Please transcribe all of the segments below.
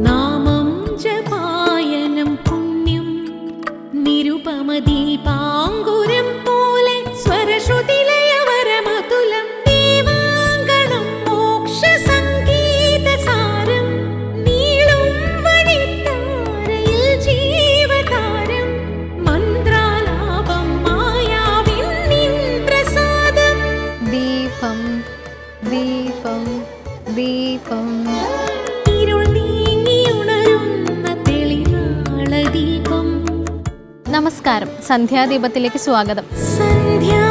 നാമം ജപായനം പുണ്യം നിരുപമദീപാങ്കുരം പോലെ സ്വരശ്രുതിലയവരമതുലം ദീവാങ്കണം മോക്ഷസംഗീതസാരം നീളും വഴിത്താരയിൽ ജീവതാരം മന്ത്രാലാപം മായാവിൻ നിൻ പ്രസാദം. ദീപം ദീപം ദീപം ഇരുൾ നീങ്ങിയുണരുന്ന തെളിനാളദീപം. നമസ്കാരം, സന്ധ്യാദീപത്തിലേക്ക് സ്വാഗതം. സന്ധ്യാദീപം.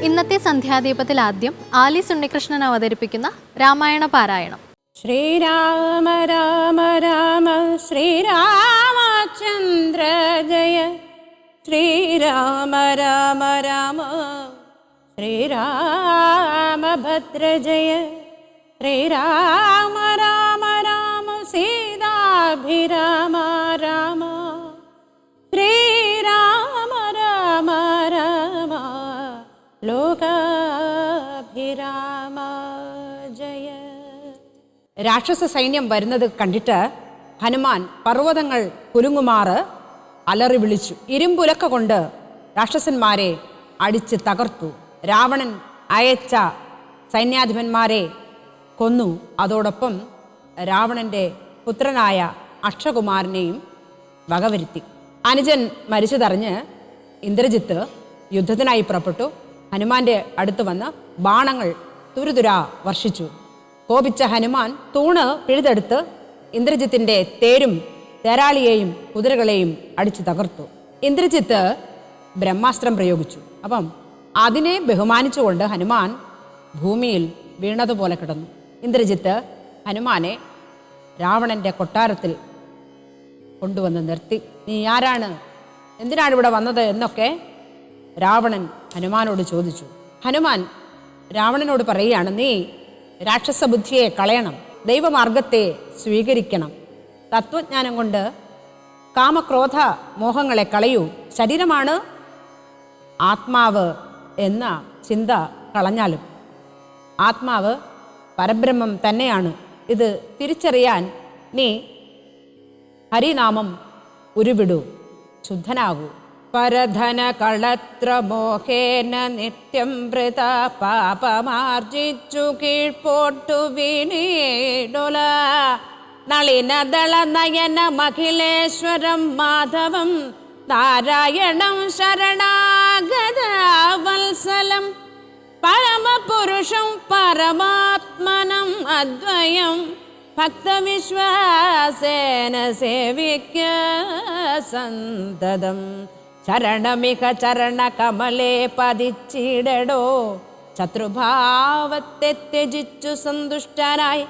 ഇന്നത്തെ സന്ധ്യാദീപത്തിൽ ആദ്യം ആലീസ് ഉണ്ണികൃഷ്ണൻ അവതരിപ്പിക്കുന്ന രാമായണ പാരായണം. ശ്രീരാമ രാമ രാമ ശ്രീരാമചന്ദ്ര ജയ ശ്രീരാമ രാമ രാമ ശ്രീരാമഭദ്ര ജയ ശ്രീരാമ രാമ രാമ സീതാഭിരാമ രാമ ശ്രീരാമ രാമ രാമ ലോകാഭിരാമ ജയ. രാക്ഷസ സൈന്യം വരുന്നത് കണ്ടിട്ട് ഹനുമാൻ പർവ്വതങ്ങൾ കുലുങ്ങുമാറ് അലറി വിളിച്ചു. ഇരുമ്പുലക്ക കൊണ്ട് രാക്ഷസന്മാരെ അടിച്ച് തകർത്തു. രാവണൻ അയച്ച സൈന്യാധിപന്മാരെ കൊന്നു. അതോടൊപ്പം രാവണൻ്റെ പുത്രനായ അക്ഷകുമാരനെയും വകവരുത്തി. അനുജൻ മരിച്ചതറിഞ്ഞ് ഇന്ദ്രജിത്ത് യുദ്ധത്തിനായി പുറപ്പെട്ടു. ഹനുമാന്റെ അടുത്ത് വന്ന് ബാണങ്ങൾ തുരുതുരാ വർഷിച്ചു. കോപിച്ച ഹനുമാൻ തൂണ് പിഴുതെടുത്ത് ഇന്ദ്രജിത്തിൻ്റെ തേരും തേരാളിയെയും കുതിരകളെയും അടിച്ചു തകർത്തു. ഇന്ദ്രജിത്ത് ബ്രഹ്മാസ്ത്രം പ്രയോഗിച്ചു. അപ്പം അതിനെ ബഹുമാനിച്ചുകൊണ്ട് ഹനുമാൻ ഭൂമിയിൽ വീണതുപോലെ കിടന്നു. ഇന്ദ്രജിത്ത് ഹനുമാനെ രാവണൻ്റെ കൊട്ടാരത്തിൽ കൊണ്ടുവന്ന് നിർത്തി. നീ ആരാണ്, എന്തിനാണ് ഇവിടെ വന്നത് എന്നൊക്കെ രാവണൻ ഹനുമാനോട് ചോദിച്ചു. ഹനുമാൻ രാവണനോട് പറയുകയാണ്, നീ രാക്ഷസ ബുദ്ധിയെ കളയണം, ദൈവമാർഗത്തെ സ്വീകരിക്കണം, തത്വജ്ഞാനം കൊണ്ട് കാമക്രോധ മോഹങ്ങളെ കളയൂ, ശരീരമാണ് ആത്മാവ് എന്ന ചിന്ത കളഞ്ഞാലും ആത്മാവ് പരബ്രഹ്മം തന്നെയാണ്. ഇത് തിരിച്ചറിയാൻ നീ ഹരിനാമം ഉരുവിടൂ, ശുദ്ധനാകൂ. പരധന കളത്ര മോഹേന നിത്യം വൃത പാപമാർജിച്ചു കീഴ്പോട്ടു വീണീടൊല നളിനദള നയന മഖിലേശ്വരം മാധവം നാരായണം ശരണാഗത വത്സലം പരമപുരുഷം പരമാത്മനം അദ്വയം ഭക്തവിശ്വാസേന സേവിക്ക സന്തതം ചരണമിക ചരണകമലേ പതിച്ചിടടോ ശത്രുഭാവത്തെ ത്യജിച്ചു സന്തുഷ്ടനായി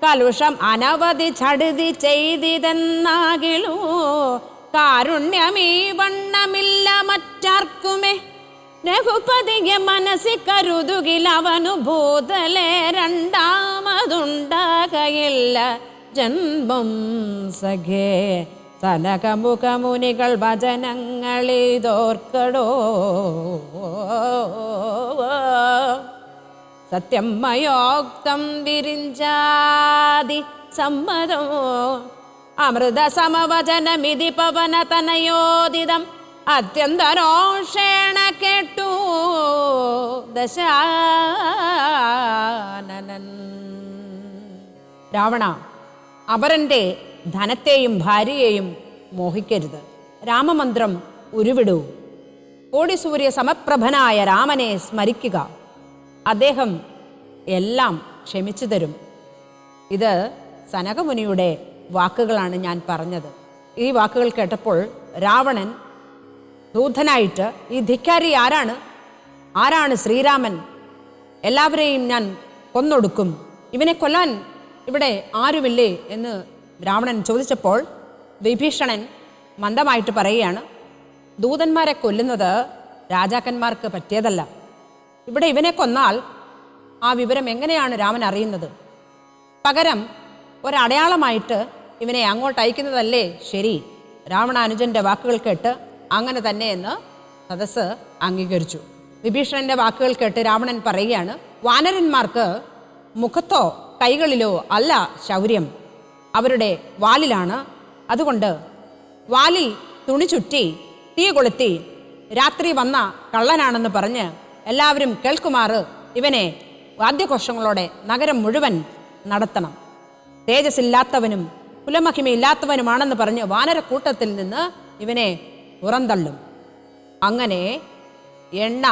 കലുഷം അനവധി ചടുതി ചെയ്തിതെന്നാകിലോ കാരുണ്യമീ വണ്ണമില്ല മറ്റാർക്കുമേ രഘുപതിയെ മനസ്സി കരുതുകിലവനു ഭൂതലേ രണ്ടാമതുണ്ടാകയില്ല ജന്മം സഖേ സനകമുഖമുനികൾ വചനങ്ങളിതോർക്കടോ സത്യം മയോക്തം വിരിഞ്ചാതി സമ്മതോ അമൃത സമവചനമിതി പവനതനയോദിതം അത്യന്തരോഷേണ കേട്ടു ദശാനനൻ. രാവണ, അപരൻ്റെ ധനത്തെയും ഭാര്യയെയും മോഹിക്കരുത്. രാമമന്ത്രം ഉരുവിടൂ. കോടിസൂര്യ സമപ്രഭനായ രാമനെ സ്മരിക്കുക. അദ്ദേഹം എല്ലാം ക്ഷമിച്ചു തരും. ഇത് സനകമുനിയുടെ വാക്കുകളാണ് ഞാൻ പറഞ്ഞത്. ഈ വാക്കുകൾ കേട്ടപ്പോൾ രാവണൻ ക്രൂദ്ധനായിട്ട്, ഈ ധിക്കാരി ആരാണ് ശ്രീരാമൻ, എല്ലാവരെയും ഞാൻ കൊന്നൊടുക്കും, ഇവനെ കൊല്ലാൻ ഇവിടെ ആരുമില്ലേ എന്ന് രാവണൻ ചോദിച്ചപ്പോൾ വിഭീഷണൻ മന്ദമായിട്ട് പറയുകയാണ്, ദൂതന്മാരെ കൊല്ലുന്നത് രാജാക്കന്മാർക്ക് പറ്റിയതല്ല. ഇവിടെ ഇവനെ കൊന്നാൽ ആ വിവരം എങ്ങനെയാണ് രാമൻ അറിയുന്നത്? പകരം ഒരടയാളമായിട്ട് ഇവനെ അങ്ങോട്ട് അയക്കുന്നതല്ലേ ശരി. രാവണാനുജൻ്റെ വാക്കുകൾ കേട്ട് അങ്ങനെ തന്നെ എന്ന് സദസ്സ് അംഗീകരിച്ചു. വിഭീഷണൻ്റെ വാക്കുകൾ കേട്ട് രാവണൻ പറയുകയാണ്, വാനരന്മാർക്ക് മുഖത്തോ കൈകളിലോ അല്ല ശൗര്യം, അവരുടെ വാലിലാണ്. അതുകൊണ്ട് വാലിൽ തുണി ചുറ്റി തീ കൊളുത്തി രാത്രി വന്ന കള്ളനാണെന്ന് പറഞ്ഞ് എല്ലാവരും കേൾക്കുമാറ് ഇവനെ വാദ്യഘോഷങ്ങളോടെ നഗരം മുഴുവൻ നടത്തണം. തേജസ്സില്ലാത്തവനും കുലമഹിമയില്ലാത്തവനുമാണെന്ന് പറഞ്ഞ് വാനരക്കൂട്ടത്തിൽ നിന്ന് ഇവനെ പുറന്തള്ളും. അങ്ങനെ എണ്ണ,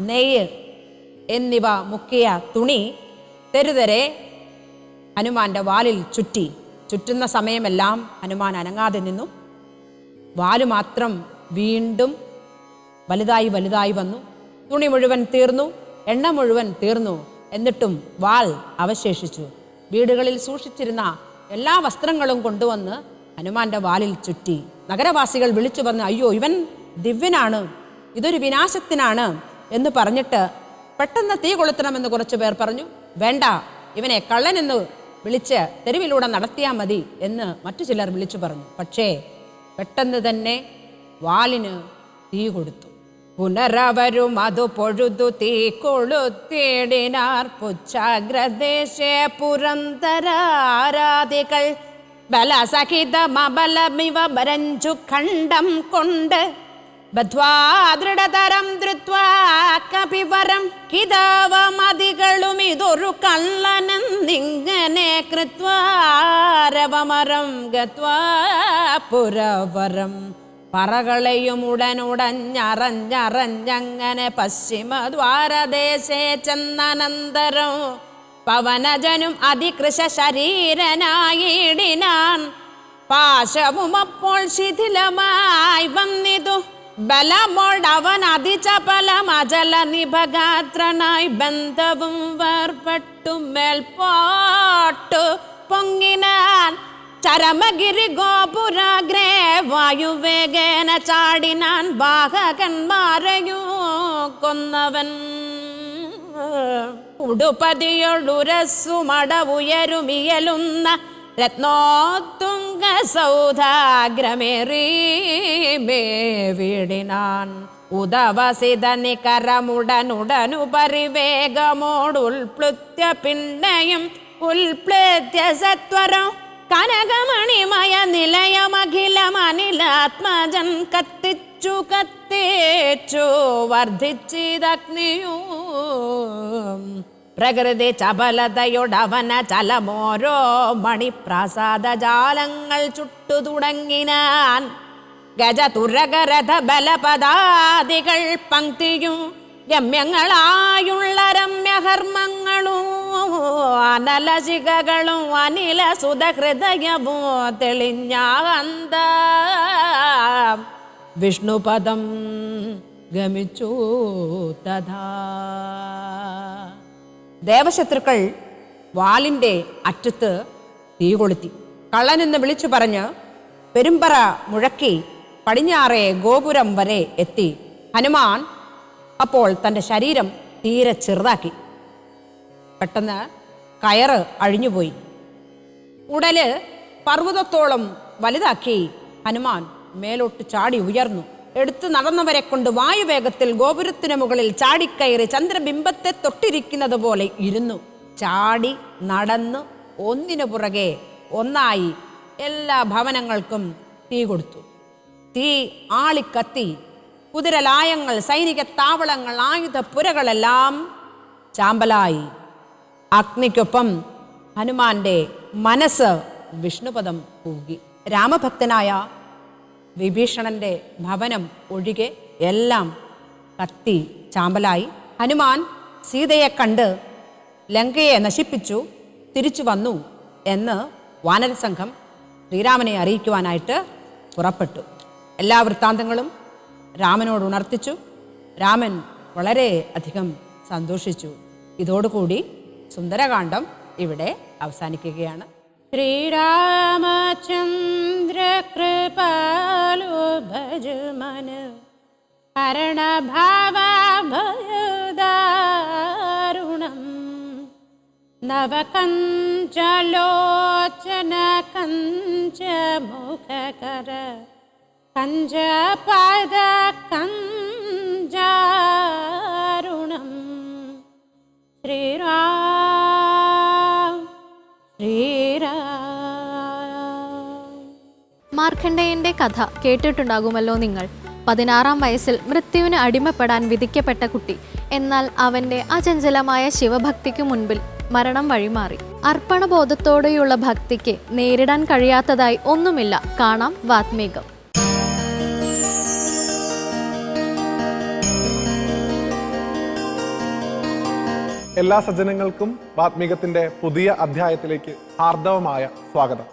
നെയ്യ് എന്നിവ മുക്കിയ തുണി തെരുതെരെ ഹനുമാന്റെ വാലിൽ ചുറ്റി. ചുറ്റുന്ന സമയമെല്ലാം ഹനുമാൻ അനങ്ങാതെ നിന്നു. വാല് മാത്രം വീണ്ടും വലുതായി വലുതായി വന്നു. തുണി മുഴുവൻ തീർന്നു, എണ്ണ മുഴുവൻ തീർന്നു. എന്നിട്ടും വാൽ അവശേഷിച്ചു. വീടുകളിൽ സൂക്ഷിച്ചിരുന്ന എല്ലാ വസ്ത്രങ്ങളും കൊണ്ടുവന്ന് ഹനുമാന്റെ വാലിൽ ചുറ്റി. നഗരവാസികൾ വിളിച്ചു പറഞ്ഞു, അയ്യോ, ഇവൻ ദിവ്യനാണ്, ഇതൊരു വിനാശത്തിനാണ് എന്ന് പറഞ്ഞിട്ട് പെട്ടെന്ന് തീ കൊളുത്തണമെന്ന് കുറച്ചു പേർ പറഞ്ഞു. വേണ്ട, ഇവനെ കള്ളനെന്ന് വിളിച്ച് തെരുവിലൂടെ നടത്തിയാൽ മതി എന്ന് മറ്റു ചിലർ വിളിച്ചു പറഞ്ഞു. പക്ഷേ പെട്ടെന്ന് തന്നെ വാലിന് തീ കൊടുത്തു. പുനരവരും അത് പൊഴുതു തീ കൊളുത്തേടിനാർ. പുച്ഛാഗ്രദേശേ പുരന്തരാരാധികൾ ബലസഹിതമബലമിവ ബരഞ്ചു ഖണ്ഡം കൊണ്ട് ബദ്ധ്വാദൃഢതരം ധൃത്വാ കപിവരം കിതാവമതികളും ഇതൊരു കള്ളനെന്നിങ്ങനെ കൃത്വാരവമരം ഗത്വാ പുരവരം. പറകളെയും ഉടനുടഞ്ഞറഞ്ഞറഞ്ഞങ്ങനെ പശ്ചിമദ്വാരദേശേ ചെന്നനന്തരം പവനജനും അതികൃശ ശരീരനായിടിനാൻ. പാശവും അപ്പോൾ ശിഥിലമായി വന്നിതു. ബലമോടവൻ അതിചപലം അജല നിഭഗാത്രനായി. ബന്ധവും വേർപെട്ടു മേൽപോട്ടു പൊങ്ങിനാൻ. ചരമഗിരി ഗോപുരാഗ്രേ വായുവേഗേന ചാടിനാൻ. വാഹകന്മാരെയോ കൊന്നവൻ. ഉടുപതിയൊടുരസുമടവുയരുമിയലുന്ന രത്നോത്തുംഗ സൗധാഗ്രമേറി വീടിനാൻ. ഉദവസിത നികരമുടനുടനു പരിവേഗമോടുൽപ്ലുത്യ പിണ്ടയും ഉൽപ്ലുത്യ സത്വരം. കനകമണിമയ നിലയമഖിലമനിലാത്മജൻ കത്തിച്ചു കത്തിച്ചു വർദ്ധിച്ചിതഗ്നിയൂ. പ്രകൃതി ചപലതയൊടവന ചലമോരോ മണിപ്രാസാദ ജാലങ്ങൾ ചുട്ടു തുടങ്ങിനാൻ. ഗജതുരകരഥ ബലപദാദികൾ പങ്ക്തിയും ഗമ്യങ്ങളായുള്ള രമ്യഹർമ്മങ്ങളും അനലശിഖകളും അനില സുതഹൃദയവും തെളിഞ്ഞാന്ത വിഷ്ണുപദം ഗമിച്ചു തഥാ. ദേവശത്രുക്കൾ വാലിൻ്റെ അറ്റത്ത് തീ കൊളുത്തി. കള്ളനെന്ന് വിളിച്ചു പറഞ്ഞ് പെരുമ്പറ മുഴക്കി പടിഞ്ഞാറേ ഗോപുരം വരെ എത്തി. ഹനുമാൻ അപ്പോൾ തൻ്റെ ശരീരം തീരെ ചെറുതാക്കി. പെട്ടെന്ന് കയറ് അഴിഞ്ഞുപോയി. ഉടല് പർവ്വതത്തോളം വലുതാക്കി ഹനുമാൻ മേലോട്ട് ചാടി ഉയർന്നു. എടുത്തു നടന്നവരെ കൊണ്ട് വായുവേഗത്തിൽ ഗോപുരത്തിന് മുകളിൽ ചാടിക്കയറി ചന്ദ്രബിംബത്തെ തൊട്ടിരിക്കുന്നത് പോലെ ഇരുന്നു. ചാടി നടന്നു ഒന്നിനു പുറകെ ഒന്നായി എല്ലാ ഭവനങ്ങൾക്കും തീ കൊടുത്തു. തീ ആളിക്കത്തി. കുതിരലായങ്ങൾ, സൈനിക താവളങ്ങൾ, ആയുധപ്പുരകളെല്ലാം ചാമ്പലായി. അഗ്നിക്കൊപ്പം ഹനുമാന്റെ മനസ്സ് വിഷ്ണുപദം പൂകി. രാമഭക്തനായ വിഭീഷണന്റെ ഭവനം ഒഴികെ എല്ലാം കത്തി ചാമ്പലായി. ഹനുമാൻ സീതയെ കണ്ട് ലങ്കയെ നശിപ്പിച്ചു തിരിച്ചു വന്നു എന്ന് വാനരസംഘം ശ്രീരാമനെ അറിയിക്കുവാനായിട്ട് പുറപ്പെട്ടു. എല്ലാ വൃത്താന്തങ്ങളും രാമനോട് ഉണർത്തിച്ചു. രാമൻ വളരെ അധികം സന്തോഷിച്ചു. ഇതോടുകൂടി സുന്ദരകാന്ഡം ഇവിടെ അവസാനിക്കുകയാണ്. ശ്രീരാമചന്ദ്ര കൃപാലു ഭജമന കരണഭാവഭയദാരുണം നവകഞ്ചലോചന കഞ്ചമുഖകര കഞ്ചപാദ കഞ്ചാരുണം. ശ്രീരാം ശ്രീരാം. മാർക്കണ്ഡേയന്റെ കഥ കേട്ടിട്ടുണ്ടാകുമല്ലോ നിങ്ങൾ. 16-ാം വയസ്സിൽ മൃത്യുവിന് അടിമപ്പെടാൻ വിധിക്കപ്പെട്ട കുട്ടി. എന്നാൽ അവന്റെ അചഞ്ചലമായ ശിവഭക്തിക്കു മുൻപിൽ മരണം വഴിമാറി. അർപ്പണബോധത്തോടെയുള്ള ഭക്തിക്ക് നേരിടാൻ കഴിയാത്തതായി ഒന്നുമില്ല. കാണാം വാത്മീകം. എല്ലാ സജ്ജനങ്ങൾക്കും വാത്മീകത്തിന്റെ പുതിയ അധ്യായത്തിലേക്ക് ഹാർദവമായ സ്വാഗതം.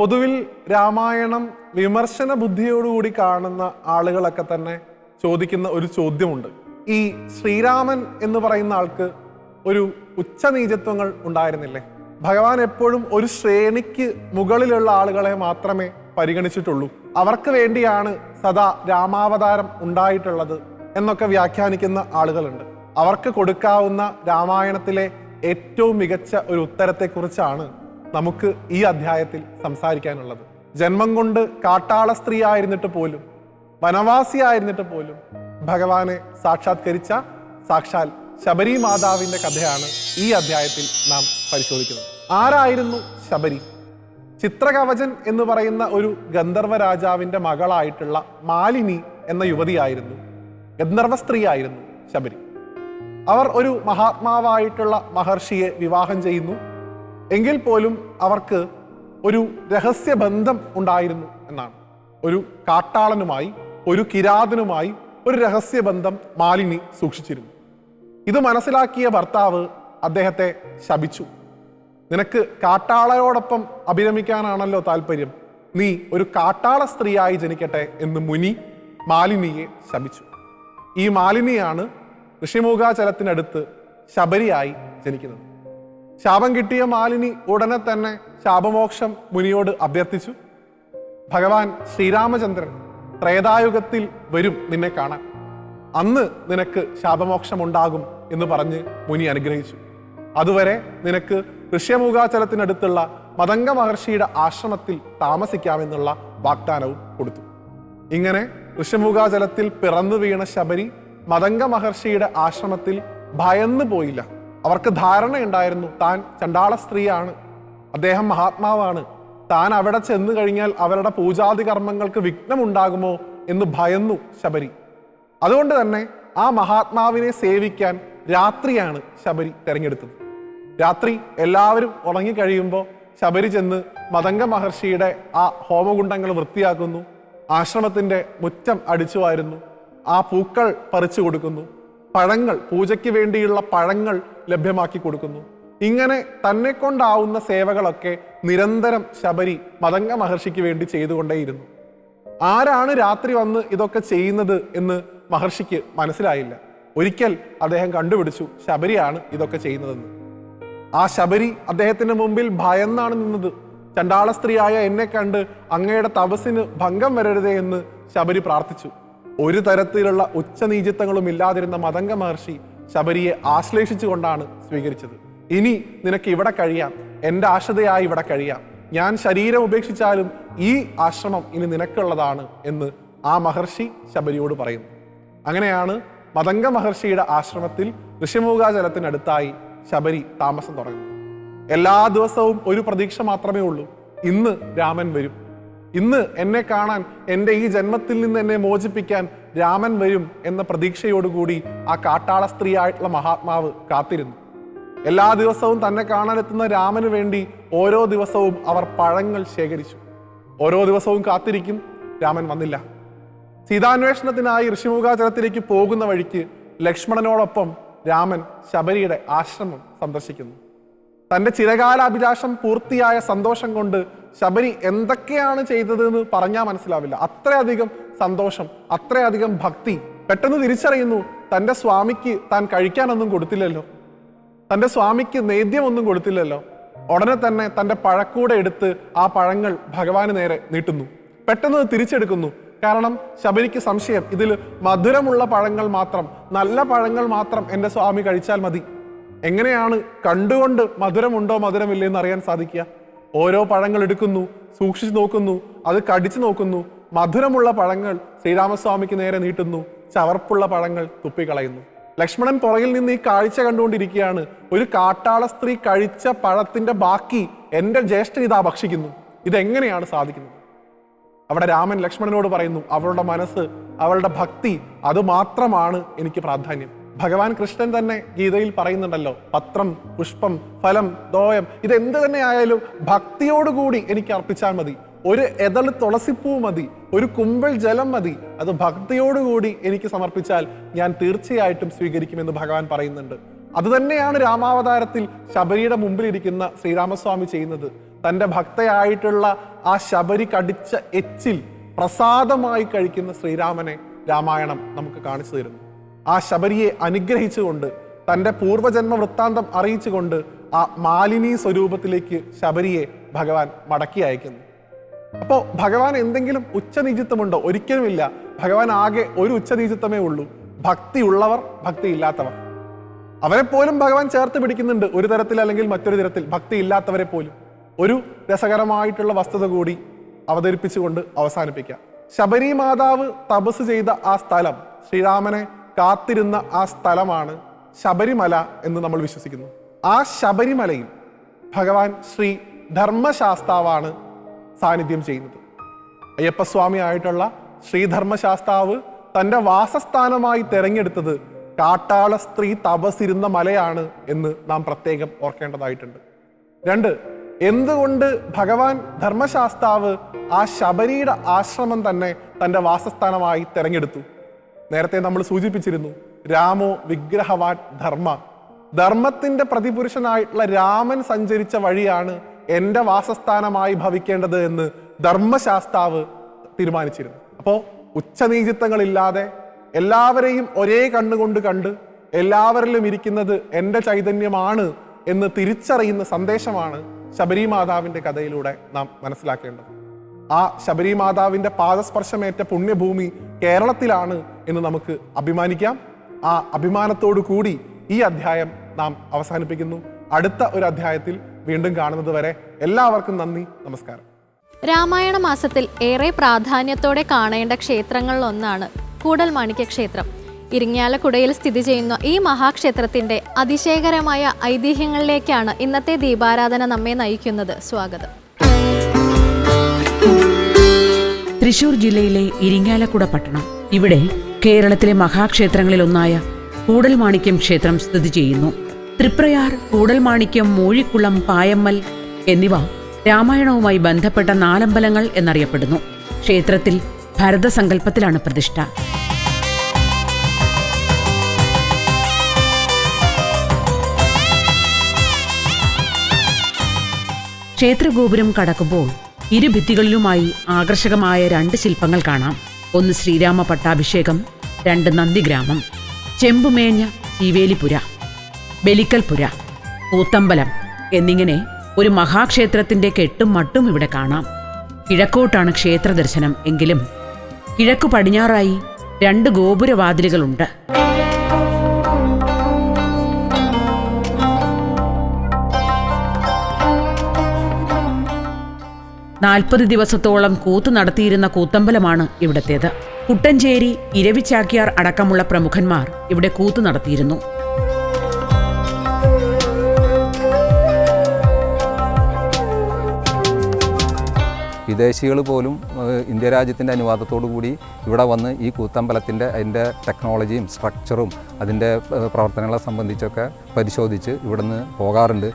പൊതുവിൽ രാമായണം വിമർശന ബുദ്ധിയോടുകൂടി കാണുന്ന ആളുകളൊക്കെ തന്നെ ചോദിക്കുന്ന ഒരു ചോദ്യമുണ്ട്. ഈ ശ്രീരാമൻ എന്ന് പറയുന്ന ആൾക്ക് ഒരു ഉച്ചനീചത്വങ്ങൾ ഉണ്ടായിരുന്നില്ലേ? ഭഗവാൻ എപ്പോഴും ഒരു ശ്രേണിക്ക് മുകളിലുള്ള ആളുകളെ മാത്രമേ പരിഗണിച്ചിട്ടുള്ളൂ. അവർക്ക് വേണ്ടിയാണ് സദാ രാമാവതാരം ഉണ്ടായിട്ടുള്ളത് എന്നൊക്കെ വ്യാഖ്യാനിക്കുന്ന ആളുകളുണ്ട്. അവർക്ക് കൊടുക്കാവുന്ന രാമായണത്തിലെ ഏറ്റവും മികച്ച ഒരു ഉത്തരത്തെക്കുറിച്ചാണ് നമുക്ക് ഈ അധ്യായത്തിൽ സംസാരിക്കാനുള്ളത്. ജന്മം കൊണ്ട് കാട്ടാള സ്ത്രീ ആയിരുന്നിട്ട് പോലും, വനവാസിയായിരുന്നിട്ട് പോലും ഭഗവാനെ സാക്ഷാത്കരിച്ച സാക്ഷാൽ ശബരി മാതാവിന്റെ കഥയാണ് ഈ അധ്യായത്തിൽ നാം പരിശോധിക്കുന്നത്. ആരായിരുന്നു ശബരി? ചിത്രകവചൻ എന്ന് പറയുന്ന ഒരു ഗന്ധർവ രാജാവിന്റെ മകളായിട്ടുള്ള മാലിനി എന്ന യുവതിയായിരുന്നു, ഗന്ധർവ സ്ത്രീയായിരുന്നു ശബരി. അവർ ഒരു മഹാത്മാവായിട്ടുള്ള മഹർഷിയെ വിവാഹം ചെയ്യുന്നു. എങ്കിൽ പോലും അവർക്ക് ഒരു രഹസ്യബന്ധം ഉണ്ടായിരുന്നു എന്നാണ്. ഒരു കാട്ടാളനുമായി, ഒരു കിരാതനുമായി ഒരു രഹസ്യബന്ധം മാലിനി സൂക്ഷിച്ചിരുന്നു. ഇത് മനസ്സിലാക്കിയ ഭർത്താവ് അദ്ദേഹത്തെ ശപിച്ചു. നിനക്ക് കാട്ടാളയോടൊപ്പം അഭിരമിക്കാനാണല്ലോ താല്പര്യം, നീ ഒരു കാട്ടാള സ്ത്രീയായി ജനിക്കട്ടെ എന്ന് മുനി മാലിനിയെ ശപിച്ചു. ഈ മാലിനിയാണ് ഋഷിമുഖാചലത്തിനടുത്ത് ശബരിയായി ജനിക്കുന്നത്. ശാപം കിട്ടിയ മാലിനി ഉടനെ തന്നെ ശാപമോക്ഷം മുനിയോട് അഭ്യർത്ഥിച്ചു. ഭഗവാൻ ശ്രീരാമചന്ദ്രൻ ത്രേതായുഗത്തിൽ വരും നിന്നെ കാണാൻ, അന്ന് നിനക്ക് ശാപമോക്ഷമുണ്ടാകും എന്ന് പറഞ്ഞ് മുനി അനുഗ്രഹിച്ചു. അതുവരെ നിനക്ക് ഋഷ്യമുഖാചലത്തിനടുത്തുള്ള മതംഗ മഹർഷിയുടെ ആശ്രമത്തിൽ താമസിക്കാമെന്നുള്ള വാഗ്ദാനവും കൊടുത്തു. ഇങ്ങനെ ഋഷ്യമുഖാചലത്തിൽ പിറന്നു വീണ ശബരി മതംഗ മഹർഷിയുടെ ആശ്രമത്തിൽ ഭയന്നു പോയില്ല. അവർക്ക് ധാരണയുണ്ടായിരുന്നു താൻ ചണ്ടാള സ്ത്രീയാണ്, അദ്ദേഹം മഹാത്മാവാണ്, താൻ അവിടെ ചെന്നു കഴിഞ്ഞാൽ അവരുടെ പൂജാതി കർമ്മങ്ങൾക്ക് വിഘ്നമുണ്ടാകുമോ എന്ന് ഭയന്നു ശബരി. അതുകൊണ്ട് തന്നെ ആ മഹാത്മാവിനെ സേവിക്കാൻ രാത്രിയാണ് ശബരി തിരഞ്ഞെടുത്തത്. രാത്രി എല്ലാവരും ഉറങ്ങിക്കഴിയുമ്പോൾ ശബരി ചെന്ന് മതംഗ മഹർഷിയുടെ ആ ഹോമകുണ്ടങ്ങൾ വൃത്തിയാക്കുന്നു, ആശ്രമത്തിന്റെ മുറ്റം അടിച്ചു വാരുന്നു, ആ പൂക്കൾ പറിച്ചു കൊടുക്കുന്നു, പഴങ്ങൾ, പൂജയ്ക്ക് വേണ്ടിയുള്ള പഴങ്ങൾ ലഭ്യമാക്കി കൊടുക്കുന്നു. ഇങ്ങനെ തന്നെ കൊണ്ടാവുന്ന സേവകളൊക്കെ നിരന്തരം ശബരി മതംഗ മഹർഷിക്ക് വേണ്ടി ചെയ്തുകൊണ്ടേയിരുന്നു. ആരാണ് രാത്രി വന്ന് ഇതൊക്കെ ചെയ്യുന്നത് എന്ന് മഹർഷിക്ക് മനസ്സിലായില്ല. ഒരിക്കൽ അദ്ദേഹം കണ്ടുപിടിച്ചു ശബരിയാണ് ഇതൊക്കെ ചെയ്യുന്നതെന്ന്. ആ ശബരി അദ്ദേഹത്തിന്റെ മുമ്പിൽ ഭയന്നാണ് നിന്നത്. ചണ്ടാള സ്ത്രീയായ എന്നെ കണ്ട് അങ്ങയുടെ തപസ്സിന് ഭംഗം വരരുതേ എന്ന് ശബരി പ്രാർത്ഥിച്ചു. ഒരു തരത്തിലുള്ള ഉച്ചനീചിത്വങ്ങളും ഇല്ലാതിരുന്ന മതംഗ മഹർഷി ശബരിയെ ആശ്ലേഷിച്ചുകൊണ്ടാണ് സ്വീകരിച്ചത്. ഇനി നിനക്ക് ഇവിടെ കഴിയാം, എൻ്റെ ആശ്രിതയായി ഇവിടെ കഴിയാം, ഞാൻ ശരീരം ഉപേക്ഷിച്ചാലും ഈ ആശ്രമം ഇനി നിനക്കുള്ളതാണ് എന്ന് ആ മഹർഷി ശബരിയോട് പറയുന്നു. അങ്ങനെയാണ് മതംഗ മഹർഷിയുടെ ആശ്രമത്തിൽ ഋഷിമുഖാചലത്തിനടുത്തായി ശബരി താമസം തുടങ്ങുന്നത്. എല്ലാ ദിവസവും ഒരു പ്രതീക്ഷ മാത്രമേ ഉള്ളൂ, ഇന്ന് രാമൻ വരും, ഇന്ന് എന്നെ കാണാൻ, എൻ്റെ ഈ ജന്മത്തിൽ നിന്ന് എന്നെ മോചിപ്പിക്കാൻ രാമൻ വരും എന്ന പ്രതീക്ഷയോടുകൂടി ആ കാട്ടാള സ്ത്രീയായിട്ടുള്ള മഹാത്മാവ് കാത്തിരുന്നു. എല്ലാ ദിവസവും തന്നെ കാണാനെത്തുന്ന രാമന് വേണ്ടി ഓരോ ദിവസവും അവർ പഴങ്ങൾ ശേഖരിച്ചു. ഓരോ ദിവസവും കാത്തിരിക്കും, രാമൻ വന്നില്ല. സീതാന്വേഷണത്തിനായി ഋഷിമുഖാചലത്തിലേക്ക് പോകുന്ന വഴിക്ക് ലക്ഷ്മണനോടൊപ്പം രാമൻ ശബരിയുടെ ആശ്രമം സന്ദർശിക്കുന്നു. തൻ്റെ ചിരകാലാഭിലാഷം പൂർത്തിയായ സന്തോഷം കൊണ്ട് ശബരി എന്തൊക്കെയാണ് ചെയ്തതെന്ന് പറഞ്ഞാൽ മനസ്സിലാവില്ല. അത്രയധികം സന്തോഷം, അത്രയധികം ഭക്തി. പെട്ടെന്ന് തിരിച്ചറിയുന്നു, തൻ്റെ സ്വാമിക്ക് താൻ കഴിക്കാനൊന്നും കൊടുത്തില്ലല്ലോ, തൻ്റെ സ്വാമിക്ക് നേദ്യമൊന്നും കൊടുത്തില്ലല്ലോ. ഉടനെ തന്നെ തൻ്റെ പഴക്കൂടെ എടുത്ത് ആ പഴങ്ങൾ ഭഗവാന് നേരെ നീട്ടുന്നു. പെട്ടെന്ന് തിരിച്ചെടുക്കുന്നു. കാരണം ശബരിക്ക് സംശയം, ഇതിൽ മധുരമുള്ള പഴങ്ങൾ മാത്രം, നല്ല പഴങ്ങൾ മാത്രം എൻ്റെ സ്വാമി കഴിച്ചാൽ മതി. എങ്ങനെയാണ് കണ്ടുകൊണ്ട് മധുരമുണ്ടോ മധുരമില്ലെന്ന് അറിയാൻ സാധിക്കുക? ഓരോ പഴങ്ങൾ എടുക്കുന്നു, സൂക്ഷിച്ചു നോക്കുന്നു, അത് കടിച്ചു നോക്കുന്നു. മധുരമുള്ള പഴങ്ങൾ ശ്രീരാമസ്വാമിക്ക് നേരെ നീട്ടുന്നു, ചവർപ്പുള്ള പഴങ്ങൾ തുപ്പിക്കളയുന്നു. ലക്ഷ്മണൻ പുറകിൽ നിന്ന് ഈ കാഴ്ച കണ്ടുകൊണ്ടിരിക്കുകയാണ്. ഒരു കാട്ടാള സ്ത്രീ കഴിച്ച പഴത്തിന്റെ ബാക്കി എൻ്റെ ജ്യേഷ്ഠൻ ഇതാ ഭക്ഷിക്കുന്നു. ഇതെങ്ങനെയാണ് സാധിക്കുന്നത്? അവിടെ രാമൻ ലക്ഷ്മണനോട് പറയുന്നു, അവളുടെ മനസ്സ്, അവളുടെ ഭക്തി, അത് മാത്രമാണ് എനിക്ക് പ്രാധാന്യം. ഭഗവാൻ കൃഷ്ണൻ തന്നെ ഗീതയിൽ പറയുന്നുണ്ടല്ലോ, പത്രം, പുഷ്പം, ഫലം, തോയം, ഇതെന്ത് തന്നെ ആയാലും ഭക്തിയോടുകൂടി എനിക്ക് അർപ്പിച്ചാൽ മതി. ഒരു എതള് തുളസിപ്പൂ മതി, ഒരു കുമ്പിൾ ജലം മതി, അത് ഭക്തിയോടുകൂടി എനിക്ക് സമർപ്പിച്ചാൽ ഞാൻ തീർച്ചയായിട്ടും സ്വീകരിക്കുമെന്ന് ഭഗവാൻ പറയുന്നുണ്ട്. അതുതന്നെയാണ് രാമാവതാരത്തിൽ ശബരിയുടെ മുമ്പിലിരിക്കുന്ന ശ്രീരാമസ്വാമി ചെയ്യുന്നത്. തൻ്റെ ഭക്തയായിട്ടുള്ള ആ ശബരി കടിച്ച എച്ചിൽ പ്രസാദമായി കഴിക്കുന്ന ശ്രീരാമനെ രാമായണം നമുക്ക് കാണിച്ചു തരുന്നു. ആ ശബരിയെ അനുഗ്രഹിച്ചുകൊണ്ട്, തൻ്റെ പൂർവജന്മ വൃത്താന്തം അറിയിച്ചുകൊണ്ട് ആ മാലിനീ സ്വരൂപത്തിലേക്ക് ശബരിയെ ഭഗവാൻ മടക്കി അയക്കുന്നു. അപ്പോൾ ഭഗവാൻ എന്തെങ്കിലും ഉച്ചനീചിത്വമുണ്ടോ? ഒരിക്കലുമില്ല. ഭഗവാൻ ആകെ ഒരു ഉച്ചനീചിത്വമേ ഉള്ളൂ, ഭക്തിയുള്ളവർ, ഭക്തിയില്ലാത്തവർ. അവരെ പോലും ഭഗവാൻ ചേർത്ത് പിടിക്കുന്നുണ്ട്, ഒരു തരത്തിൽ അല്ലെങ്കിൽ മറ്റൊരു തരത്തിൽ, ഭക്തിയില്ലാത്തവരെ പോലും. ഒരു രസകരമായിട്ടുള്ള വസ്തുത കൂടി അവതരിപ്പിച്ചുകൊണ്ട് അവസാനിപ്പിക്കാം. ശബരി മാതാവ് തപസ് ചെയ്ത ആ സ്ഥലം, ശ്രീരാമനെ കാത്തിരുന്ന ആ സ്ഥലമാണ് ശബരിമല എന്ന് നമ്മൾ വിശ്വസിക്കുന്നു. ആ ശബരിമലയിൽ ഭഗവാൻ ശ്രീ ധർമ്മശാസ്താവാണ് സാന്നിധ്യം ചെയ്യുന്നത്. അയ്യപ്പസ്വാമി ആയിട്ടുള്ള ശ്രീധർമ്മശാസ്താവ് തൻ്റെ വാസസ്ഥാനമായി തെരഞ്ഞെടുത്തത് കാട്ടാള സ്ത്രീ തപസിരുന്ന മലയാണ് എന്ന് നാം പ്രത്യേകം ഓർക്കേണ്ടതായിട്ടുണ്ട്. 2, എന്തുകൊണ്ട് ഭഗവാൻ ധർമ്മശാസ്താവ് ആ ശബരിയുടെ ആശ്രമം തന്നെ തൻ്റെ വാസസ്ഥാനമായി തെരഞ്ഞെടുത്തു? നേരത്തെ നമ്മൾ സൂചിപ്പിച്ചിരുന്നു, രാമോ വിഗ്രഹവാൻ ധർമ്മ, ധർമ്മത്തിന്റെ പ്രതിപുരുഷനായിട്ടുള്ള രാമൻ സഞ്ചരിച്ച വഴിയാണ് എൻ്റെ വാസസ്ഥാനമായി ഭവിക്കേണ്ടത് എന്ന് ധർമ്മശാസ്താവ് തീരുമാനിച്ചിരുന്നു. അപ്പോൾ ഉച്ചനീചിത്വങ്ങളില്ലാതെ എല്ലാവരെയും ഒരേ കണ്ണുകൊണ്ട് കണ്ട് എല്ലാവരിലും ഇരിക്കുന്നത് എൻ്റെ ചൈതന്യമാണ് എന്ന് തിരിച്ചറിയുന്ന സന്ദേശമാണ് ശബരി മാതാവിൻ്റെ കഥയിലൂടെ നാം മനസ്സിലാക്കേണ്ടത്. ആ ശബരി മാതാവിൻ്റെ പാദസ്പർശമേറ്റ പുണ്യഭൂമി കേരളത്തിലാണ് എന്ന് നമുക്ക് അഭിമാനിക്കാം. ആ അഭിമാനത്തോടു കൂടി ഈ അധ്യായം നാം അവസാനിപ്പിക്കുന്നു. അടുത്ത ഒരു അധ്യായത്തിൽ വീണ്ടും കാണുന്നത് വരെ എല്ലാവർക്കും നന്ദി, നമസ്കാരം. രാമായണ മാസത്തിൽ ഏറെ പ്രാധാന്യത്തോടെ കാണേണ്ട ക്ഷേത്രങ്ങളിലൊന്നാണ് കൂടൽമാണിക്യ ക്ഷേത്രം. ഇരിങ്ങാലക്കുടയിൽ സ്ഥിതി ചെയ്യുന്ന ഈ മഹാക്ഷേത്രത്തിന്റെ അതിശയകരമായ ഐതിഹ്യങ്ങളിലേക്കാണ് ഇന്നത്തെ ദീപാരാധന നമ്മെ നയിക്കുന്നത്. സ്വാഗതം. തൃശൂർ ജില്ലയിലെ ഇരിങ്ങാലക്കുട പട്ടണം. ഇവിടെ കേരളത്തിലെ മഹാക്ഷേത്രങ്ങളിലൊന്നായ കൂടൽമാണിക്യം ക്ഷേത്രം സ്ഥിതി ചെയ്യുന്നു. തൃപ്രയാർ, കൂടൽമാണിക്യം, മൂഴിക്കുളം, പായമ്മൽ എന്നിവ രാമായണവുമായി ബന്ധപ്പെട്ട 4 അമ്പലങ്ങൾ എന്നറിയപ്പെടുന്നു. ക്ഷേത്രത്തിൽ ഭരതസങ്കല്പത്തിലാണ് പ്രതിഷ്ഠ. ക്ഷേത്രഗോപുരം കടക്കുമ്പോൾ ഇരുഭിത്തികളിലുമായി ആകർഷകമായ 2 ശില്പങ്ങൾ കാണാം. ഒന്ന് ശ്രീരാമ പട്ടാഭിഷേകം, 2 നന്ദിഗ്രാമം, ചെമ്പുമേഞ്ഞ ശീവേലിപുര, ബലിക്കൽപുര, കൂത്തമ്പലം എന്നിങ്ങനെ ഒരു മഹാക്ഷേത്രത്തിന്റെ കെട്ടും മട്ടും ഇവിടെ കാണാം. കിഴക്കോട്ടാണ് ക്ഷേത്ര ദർശനം എങ്കിലും കിഴക്കു പടിഞ്ഞാറായി 2 ഗോപുരവാതിലുകളുണ്ട്. 40 ദിവസത്തോളം കൂത്തു നടത്തിയിരുന്ന കൂത്തമ്പലമാണ് ഇവിടത്തേത്. കുട്ടഞ്ചേരി, ഇരവിച്ചാക്യാർ അടക്കമുള്ള പ്രമുഖന്മാർ ഇവിടെ കൂത്തു നടത്തിയിരുന്നു. വിദേശികൾ പോലും ഇന്ത്യ രാജ്യത്തിൻ്റെ അനുവാദത്തോടു കൂടി ഇവിടെ വന്ന് ഈ കൂത്തമ്പലത്തിൻ്റെ അതിൻ്റെ ടെക്നോളജിയും സ്ട്രക്ചറും അതിൻ്റെ പ്രവർത്തനങ്ങളെ സംബന്ധിച്ചൊക്കെ പരിശോധിച്ച് ഇവിടുന്ന് പോകാറുണ്ട്.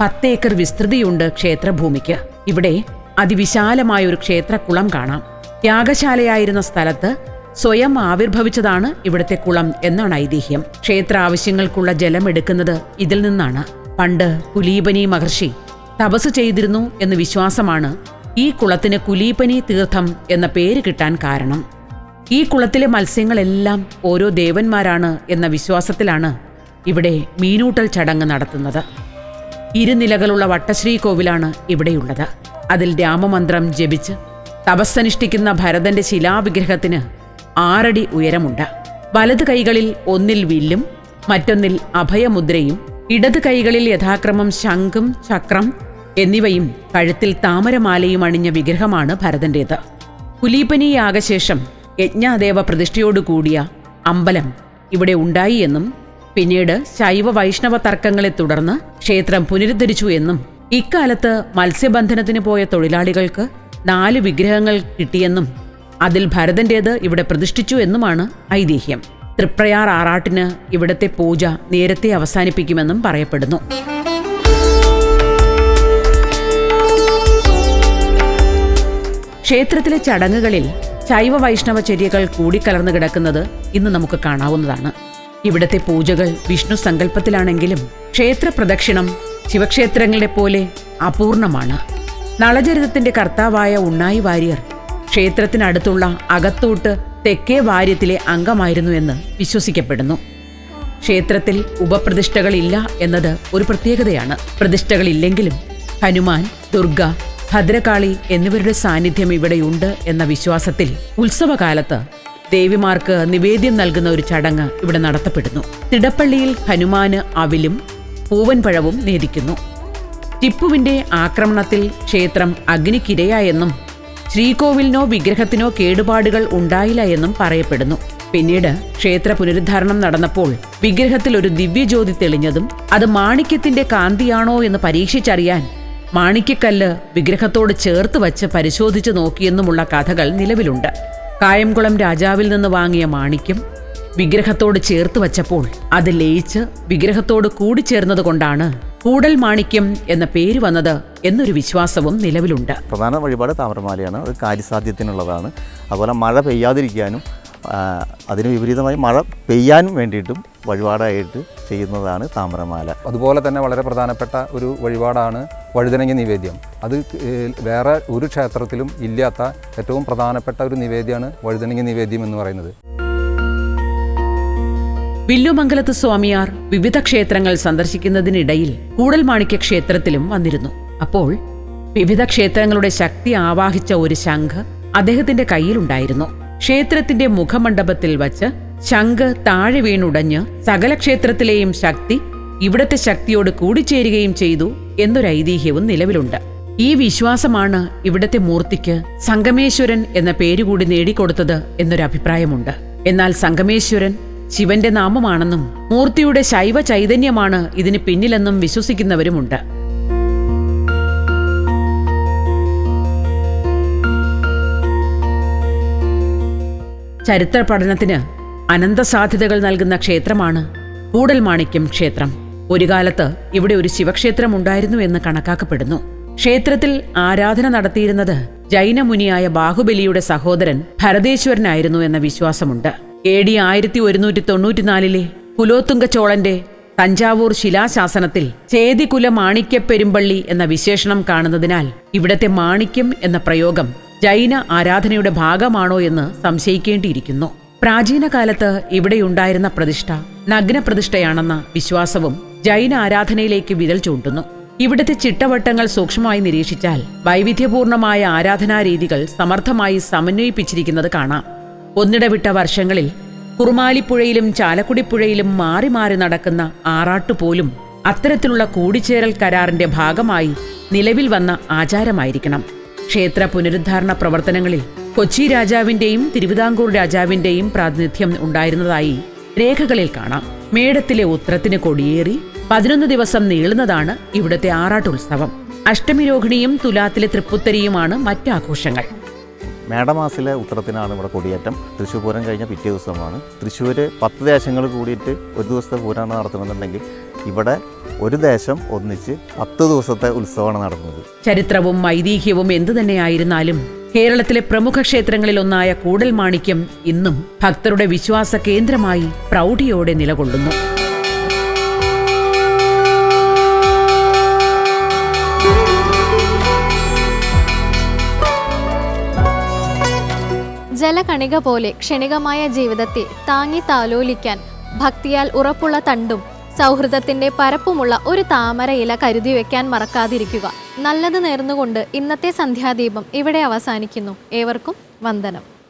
10 ഏക്കർ വിസ്തൃതിയുണ്ട് ക്ഷേത്രഭൂമിക്ക്. ഇവിടെ അതിവിശാലമായൊരു ക്ഷേത്രക്കുളം കാണാം. യാഗശാലയായിരുന്ന സ്ഥലത്ത് സ്വയം ആവിർഭവിച്ചതാണ് ഇവിടുത്തെ കുളം എന്നാണ് ഐതിഹ്യം. ക്ഷേത്ര ആവശ്യങ്ങൾക്കുള്ള ജലം എടുക്കുന്നത് ഇതിൽ നിന്നാണ്. പണ്ട് കുലീപനി മഹർഷി തപസ് ചെയ്തിരുന്നു എന്ന് വിശ്വാസമാണ് ഈ കുളത്തിന് കുലീപനി തീർത്ഥം എന്ന പേര് കിട്ടാൻ കാരണം. ഈ കുളത്തിലെ മത്സ്യങ്ങളെല്ലാം ഓരോ ദേവന്മാരാണ് എന്ന വിശ്വാസത്തിലാണ് ഇവിടെ മീനൂട്ടൽ ചടങ്ങ് നടത്തുന്നത്. 2 നിലകളുള്ള വട്ടശ്രീകോവിലാണ് ഇവിടെയുള്ളത്. അതിൽ രാമമന്ത്രം ജപിച്ച് തപസ്സനുഷ്ഠിക്കുന്ന ഭരതന്റെ ശിലാവിഗ്രഹത്തിന് 6 അടി ഉയരമുണ്ട്. വലത് കൈകളിൽ ഒന്നിൽ വില്ലും മറ്റൊന്നിൽ അഭയമുദ്രയും, ഇടത് കൈകളിൽ യഥാക്രമം ശംഖും ചക്രം എന്നിവയും കഴുത്തിൽ താമരമാലയും അണിഞ്ഞ വിഗ്രഹമാണ് ഭരതന്റേത്. കുലീപനി യാഗശേഷം യജ്ഞാദേവ പ്രതിഷ്ഠയോടുകൂടിയ അമ്പലം ഇവിടെ ഉണ്ടായി എന്നും പിന്നീട് ശൈവ വൈഷ്ണവ തർക്കങ്ങളെ തുടർന്ന് ക്ഷേത്രം പുനരുദ്ധരിച്ചു എന്നും ഇക്കാലത്ത് മത്സ്യബന്ധനത്തിന് പോയ തൊഴിലാളികൾക്ക് 4 വിഗ്രഹങ്ങൾ കിട്ടിയെന്നും അതിൽ ഭരതന്റേത് ഇവിടെ പ്രതിഷ്ഠിച്ചു എന്നുമാണ് ഐതിഹ്യം. തൃപ്രയാർ ആറാട്ടിന് ഇവിടത്തെ പൂജ നേരത്തെ അവസാനിപ്പിക്കുമെന്നും പറയപ്പെടുന്നു. ക്ഷേത്രത്തിലെ ചടങ്ങുകളിൽ ശൈവ വൈഷ്ണവ ചര്യകൾ കൂടിക്കലർന്നു കിടക്കുന്നത് ഇന്ന് നമുക്ക് കാണാവുന്നതാണ്. ഇവിടത്തെ പൂജകൾ വിഷ്ണു സങ്കല്പത്തിലാണെങ്കിലും ക്ഷേത്ര പ്രദക്ഷിണം ശിവക്ഷേത്രങ്ങളെ പോലെ അപൂർണമാണ്. നളചരിതത്തിന്റെ കർത്താവായ ഉണ്ണായി വാര്യർ ക്ഷേത്രത്തിനടുത്തുള്ള അകത്തൂട്ട് തെക്കേ വാര്യത്തിലെ അംഗമായിരുന്നു എന്ന് വിശ്വസിക്കപ്പെടുന്നു. ക്ഷേത്രത്തിൽ ഉപപ്രതിഷ്ഠകളില്ല എന്നത് ഒരു പ്രത്യേകതയാണ്. പ്രതിഷ്ഠകളില്ലെങ്കിലും ഹനുമാൻ, ദുർഗ, ഭദ്രകാളി എന്നിവരുടെ സാന്നിധ്യം ഇവിടെയുണ്ട് എന്ന വിശ്വാസത്തിൽ ഉത്സവകാലത്ത് ദേവിമാർക്ക് നിവേദ്യം നൽകുന്ന ഒരു ചടങ്ങ് ഇവിടെ നടത്തപ്പെടുന്നു. തിടപ്പള്ളിയിൽ ഹനുമാന് അവിലും പൂവൻപഴവും നേദിക്കുന്നു. ടിപ്പുവിന്റെ ആക്രമണത്തിൽ ക്ഷേത്രം അഗ്നിക്കിരയായെന്നും ശ്രീകോവിലിനോ വിഗ്രഹത്തിനോ കേടുപാടുകൾ ഉണ്ടായില്ല എന്നും പറയപ്പെടുന്നു. പിന്നീട് ക്ഷേത്ര പുനരുദ്ധാരണം നടന്നപ്പോൾ വിഗ്രഹത്തിൽ ഒരു ദിവ്യജ്യോതി തെളിഞ്ഞതും അത് മാണിക്യത്തിന്റെ കാന്തിയാണോ എന്ന് പരീക്ഷിച്ചറിയാൻ മാണിക്യക്കല്ല് വിഗ്രഹത്തോട് ചേർത്ത് വച്ച് പരിശോധിച്ചു നോക്കിയെന്നുമുള്ള കഥകൾ നിലവിലുണ്ട്. കായംകുളം രാജാവിൽ നിന്ന് വാങ്ങിയ മാണിക്യം വിഗ്രഹത്തോട് ചേർത്ത് വച്ചപ്പോൾ അത് ലയിച്ച് വിഗ്രഹത്തോട് കൂടിച്ചേർന്നതുകൊണ്ടാണ് കൂടൽ മാണിക്യം എന്ന പേര് വന്നത് എന്നൊരു വിശ്വാസവും നിലവിലുണ്ട്. പ്രധാന വഴിപാട് താമരമാലയാണ്. അത് കാര്യസാധ്യത്തിനുള്ളതാണ്. അതുപോലെ മഴ പെയ്യാതിരിക്കാനും അതിന് വിപരീതമായി മഴ പെയ്യാനും വേണ്ടിയിട്ടും വഴിപാടായിട്ട് ചെയ്യുന്നതാണ് താമരമാല. അതുപോലെ തന്നെ വളരെ പ്രധാനപ്പെട്ട ഒരു വഴിപാടാണ് വഴുതനങ്ങ നിവേദ്യം. അത് വേറെ ഒരു ക്ഷേത്രത്തിലും ഇല്ലാത്ത ഏറ്റവും പ്രധാനപ്പെട്ട ഒരു നിവേദ്യമാണ് വഴുതനങ്ങ നിവേദ്യം എന്ന് പറയുന്നത്. വില്ലുമംഗലത്ത് സ്വാമിയാർ വിവിധ ക്ഷേത്രങ്ങൾ സന്ദർശിക്കുന്നതിനിടയിൽ കൂടൽമാണിക്യ ക്ഷേത്രത്തിലും വന്നിരുന്നു. അപ്പോൾ വിവിധ ക്ഷേത്രങ്ങളുടെ ശക്തി ആവാഹിച്ച ഒരു ശംഖ് അദ്ദേഹത്തിന്റെ കയ്യിലുണ്ടായിരുന്നു. ക്ഷേത്രത്തിന്റെ മുഖമണ്ഡപത്തിൽ വച്ച് ശംഖ് താഴെ വീണുടഞ്ഞ് സകല ക്ഷേത്രത്തിലെയും ശക്തി ഇവിടത്തെ ശക്തിയോട് കൂടിച്ചേരുകയും ചെയ്തു എന്നൊരു ഐതിഹ്യവും നിലവിലുണ്ട്. ഈ വിശ്വാസമാണ് ഇവിടത്തെ മൂർത്തിക്ക് സംഗമേശ്വരൻ എന്ന പേരുകൂടി നേടിക്കൊടുത്തത് എന്നൊരു അഭിപ്രായമുണ്ട്. എന്നാൽ സംഗമേശ്വരൻ ശിവന്റെ നാമമാണെന്നും മൂർത്തിയുടെ ശൈവ ചൈതന്യമാണ് ഇതിന് പിന്നിലെന്നും വിശ്വസിക്കുന്നവരുമുണ്ട്. ചരിത്ര പഠനത്തിന് അനന്തസാധ്യതകൾ നൽകുന്ന ക്ഷേത്രമാണ് കൂടൽമാണിക്യം ക്ഷേത്രം. ഒരു കാലത്ത് ഇവിടെ ഒരു ശിവക്ഷേത്രം ഉണ്ടായിരുന്നു എന്ന് കണക്കാക്കപ്പെടുന്നു. ക്ഷേത്രത്തിൽ ആരാധന നടത്തിയിരുന്നത് ജൈനമുനിയായ ബാഹുബലിയുടെ സഹോദരൻ ഭരതേശ്വരനായിരുന്നു എന്ന വിശ്വാസമുണ്ട്. AD 1194 കുലോത്തുംഗ ചോളന്റെ തഞ്ചാവൂർ ശിലാശാസനത്തിൽ ചേതികുല മാണിക്യപ്പെരുമ്പള്ളി എന്ന വിശേഷണം കാണുന്നതിനാൽ ഇവിടത്തെ മാണിക്യം എന്ന പ്രയോഗം ജൈന ആരാധനയുടെ ഭാഗമാണോ എന്ന് സംശയിക്കേണ്ടിയിരിക്കുന്നു. പ്രാചീന കാലത്ത് ഇവിടെയുണ്ടായിരുന്ന പ്രതിഷ്ഠ നഗ്നപ്രതിഷ്ഠയാണെന്ന വിശ്വാസവും ജൈന ആരാധനയിലേക്ക് വിരൽ ചൂണ്ടുന്നു. ഇവിടുത്തെ ചിട്ടവട്ടങ്ങൾ സൂക്ഷ്മമായി നിരീക്ഷിച്ചാൽ വൈവിധ്യപൂർണമായ ആരാധനാരീതികൾ സമർത്ഥമായി സമന്വയിപ്പിച്ചിരിക്കുന്നത് കാണാം. ഒന്നിടവിട്ട വർഷങ്ങളിൽ കുറുമാലിപ്പുഴയിലും ചാലക്കുടിപ്പുഴയിലും മാറി മാറി നടക്കുന്ന ആറാട്ടുപോലും അത്തരത്തിലുള്ള കൂടിച്ചേരൽ കരാറിന്റെ ഭാഗമായി നിലവിൽ വന്ന ആചാരമായിരിക്കണം. ക്ഷേത്ര പുനരുദ്ധാരണ പ്രവർത്തനങ്ങളിൽ കൊച്ചി രാജാവിന്റെയും തിരുവിതാംകൂർ രാജാവിന്റെയും പ്രാതിനിധ്യം ഉണ്ടായിരുന്നതായി രേഖകളിൽ കാണാം. മേടത്തിലെ ഉത്രത്തിന് കൊടിയേറി 11 ദിവസം നീളുന്നതാണ് ഇവിടുത്തെ ആറാട്ടുത്സവം. അഷ്ടമിരോഹിണിയും തുലാത്തിലെ തൃപ്പുത്തരിയുമാണ് മറ്റാഘോഷങ്ങൾ. മേടമാസിലെ ഉത്രത്തിനാണ് ഇവിടെ കൊടിയേറ്റം. തൃശ്ശൂർ പൂരം കഴിഞ്ഞ പിറ്റേ ദിവസമാണ്. തൃശ്ശൂർ 10 ദേശങ്ങൾ കൂടിയിട്ട് ഒരു ദിവസത്തെ പൂരമാണ് നടത്തുന്നുണ്ടെങ്കിൽ ഇവിടെ ഒരു ദേശം ഒന്നിച്ച് 10 ദിവസത്തെ ഉത്സവമാണ് നടന്നത്. ചരിത്രവും ഐതിഹ്യവും എന്തു തന്നെയായിരുന്നാലും കേരളത്തിലെ പ്രമുഖ ക്ഷേത്രങ്ങളിലൊന്നായ കൂടൽമാണിക്യം ഇന്നും ഭക്തരുടെ വിശ്വാസ കേന്ദ്രമായി പ്രൗഢിയോടെ നിലകൊള്ളുന്നു. ജലകണിക പോലെ ക്ഷണികമായ ജീവിതത്തെ താങ്ങി താലോലിക്കാൻ ഭക്തിയാൽ ഉറപ്പുള്ള തണ്ടും സൗഹൃദത്തിന്റെ പരപ്പുമുള്ള ഒരു താമര ഇല കരുതി വെക്കാൻ മറക്കാതിരിക്കുക. നല്ലത് നേർന്നുകൊണ്ട് ഇന്നത്തെ സന്ധ്യാദീപം ഇവിടെ അവസാനിക്കുന്നു. ഏവർക്കും വന്ദനം.